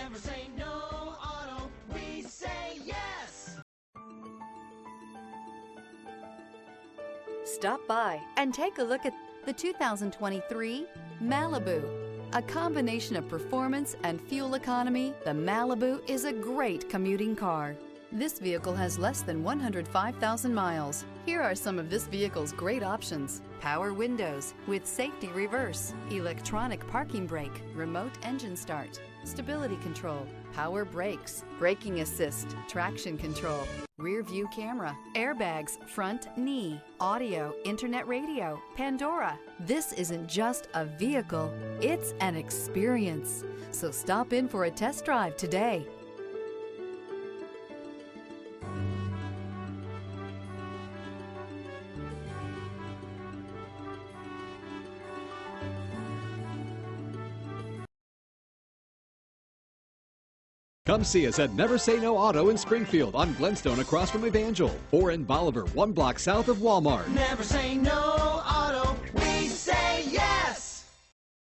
Never say no auto, we say yes! Stop by and take a look at the 2023 Malibu. A combination of performance and fuel economy, the Malibu is a great commuting car. This vehicle has less than 105,000 miles. Here are some of this vehicle's great options: power windows with safety reverse, electronic parking brake, remote engine start, stability control, power brakes, braking assist, traction control, rear view camera, airbags, front knee, audio, internet radio, Pandora. This isn't just a vehicle, it's an experience. So stop in for a test drive today. Come see us at Never Say No Auto in Springfield on Glenstone across from Evangel, or in Bolivar, 1 block south of Walmart. Never say no